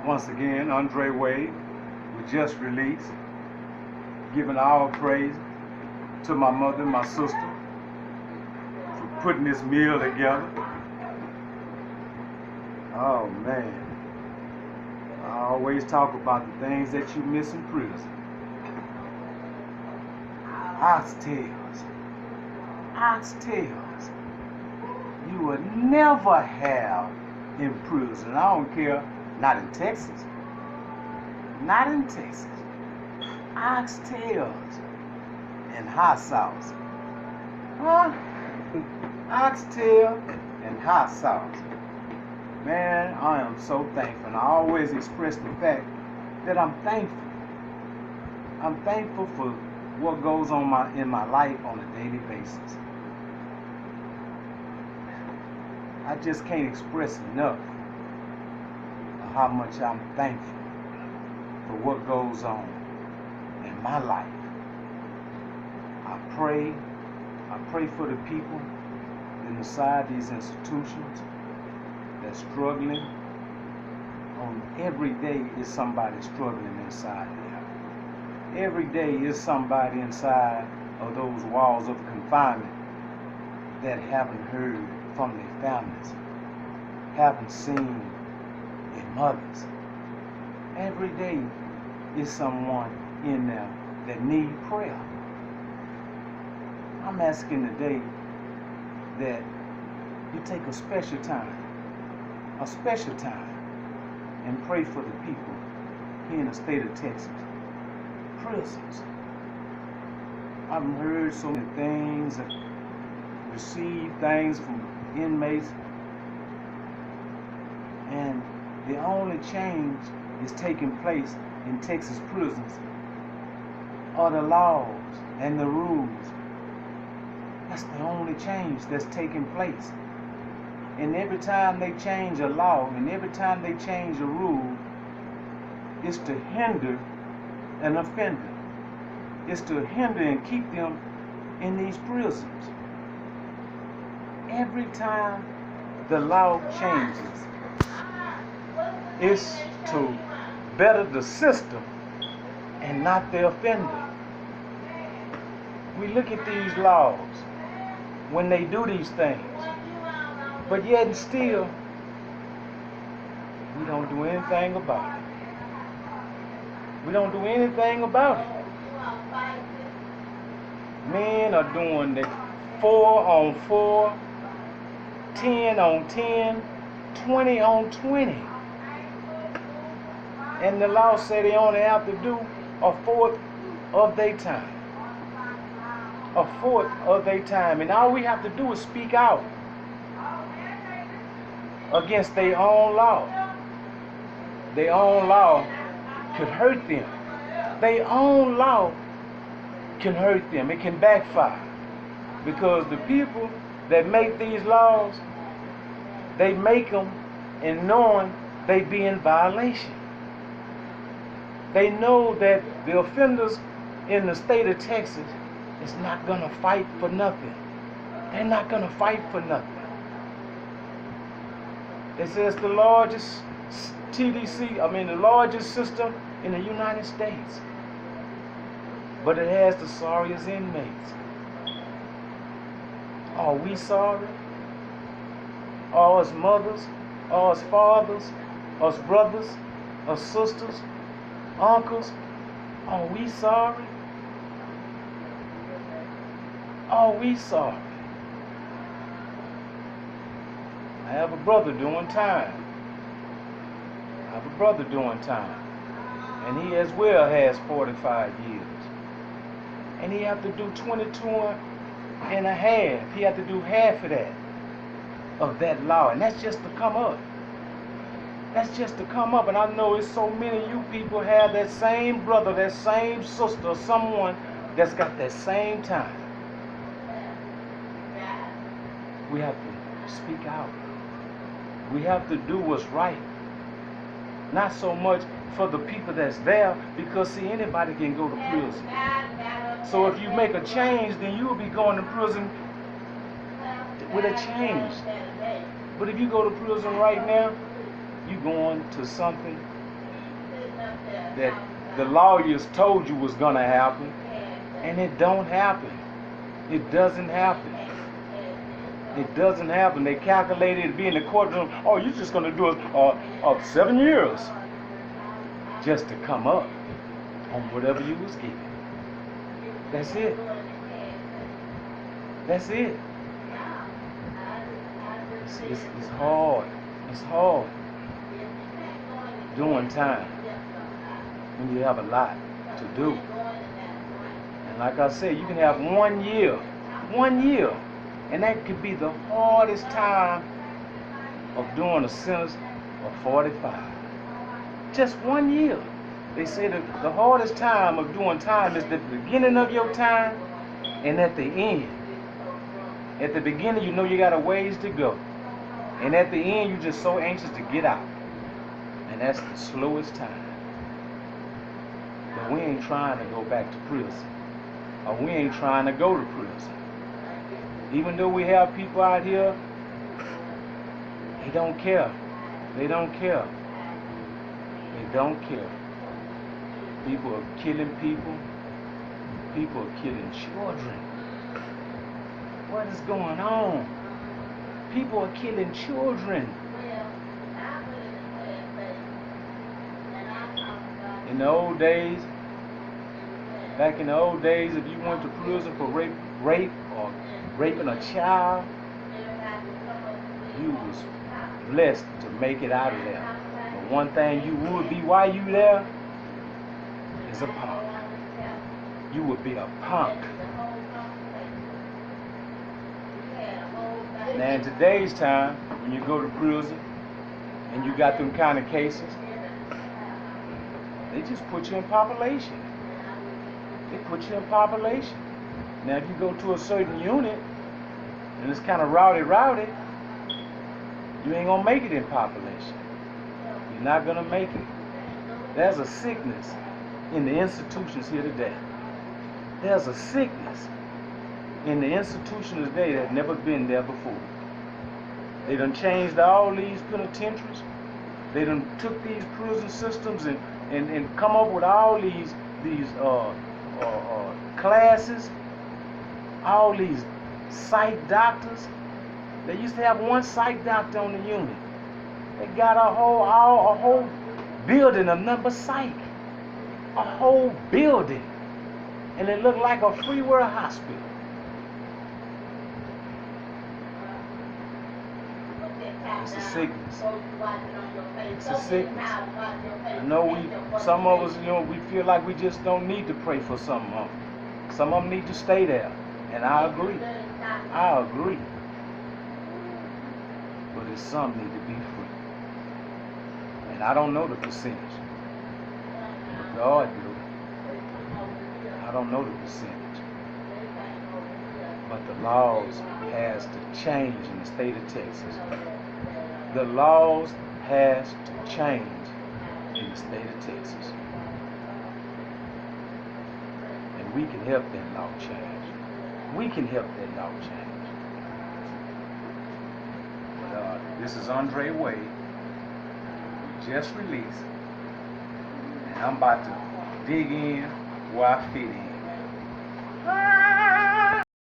Once again, Andre Wade was just released, giving all praise to my mother and my sister for putting this meal together. Oh man, I always talk about the things that you miss in prison. Oxtails, you would never have in prison. I don't care, not in Texas. Not in Texas. Oxtails and hot sauce. Huh? Oxtail and hot sauce. Man, I am so thankful. And I always express the fact that I'm thankful. I'm thankful for what goes on in my life on a daily basis. I just can't express enough of how much I'm thankful for what goes on in my life. I pray for the people inside these institutions that's struggling. On every day is somebody struggling inside there. Every day is somebody inside of those walls of confinement that haven't heard from their families, haven't seen their mothers. Every day is someone in there that need prayer. I'm asking today that you take a special time, and pray for the people here in the state of Texas. Prisons. I've heard so many things, received things from inmates, and the only change is taking place in Texas prisons are the laws and the rules. That's the only change that's taking place. And every time they change a law and every time they change a rule, it's to hinder an offender. It's to hinder and keep them in these prisons. Every time the law changes, it's to better the system and not the offender. We look at these laws when they do these things, but yet and still we don't do anything about it. We don't do anything about it. Men are doing the 4 on 4, 10 on 10, 20 on 20. And the law said they only have to do a fourth of their time. A fourth of their time. And all we have to do is speak out against their own law. Their own law could hurt them. Their own law can hurt them. It can backfire. Because the people that make these laws, they make them in knowing they be in violation. They know that the offenders in the state of Texas is not going to fight for nothing. They're not going to fight for nothing. It says the largest the largest system in the United States. But it has the sorriest inmates. Are we sorry? Are us mothers, are us fathers, us brothers, us sisters, uncles, are we sorry? Are we sorry? I have a brother doing time. And he as well has 45 years. And he have to do 22 and a half. He have to do half of that law. And that's just to come up. That's just to come up. And I know it's so many of you people have that same brother, that same sister, someone that's got that same time. We have to speak out. We have to do what's right. Not so much for the people that's there, because see, anybody can go to prison. So if you make a change, then you will be going to prison with a change. But if you go to prison right now, you're going to something that the lawyers told you was gonna happen, and it don't happen. It doesn't happen. It doesn't happen. They calculated it to be in the courtroom. Oh, you're just gonna do it 7 years just to come up on whatever you was given. That's it. That's it. It's hard. It's hard doing time when you have a lot to do. And like I said, you can have 1 year, and that could be the hardest time of doing a sentence of 45. Just 1 year. They say that the hardest time of doing time is at the beginning of your time and at the end. At the beginning, you know you got a ways to go. And at the end, you're just so anxious to get out. And that's the slowest time. But we ain't trying to go back to prison. Or we ain't trying to go to prison. Even though we have people out here, they don't care. They don't care. They don't care. People are killing people. People are killing children. What is going on? People are killing children. In the old days, back in the old days, if you went to prison for rape or raping a child, you was blessed to make it out of there. But one thing you would be while you there is a punk. You would be a punk. Now in today's time, when you go to prison and you got them kind of cases, they just put you in population. They put you in population. Now if you go to a certain unit and it's kind of rowdy, you ain't gonna make it in population. You're not gonna make it. There's a sickness in the institutions here today. There's a sickness in the institution today that never been there before. They done changed all these penitentiaries. They done took these prison systems and come up with all these classes, all these psych doctors. They used to have one psych doctor on the unit. They got a whole building of number psych. A whole building. And it looked like a free world hospital. It's a sickness. It's a sickness. I know some of us, we feel like we just don't need to pray for some of them. Some of them need to stay there. And I agree. I agree. But there's some need to be free. And I don't know the percentage. But God do. I don't know the percentage. But the laws has to change in the state of Texas. The laws has to change in the state of Texas. And we can help that law change. We can help that law change. This is Andre Wade, just released. And I'm about to dig in where I fit in.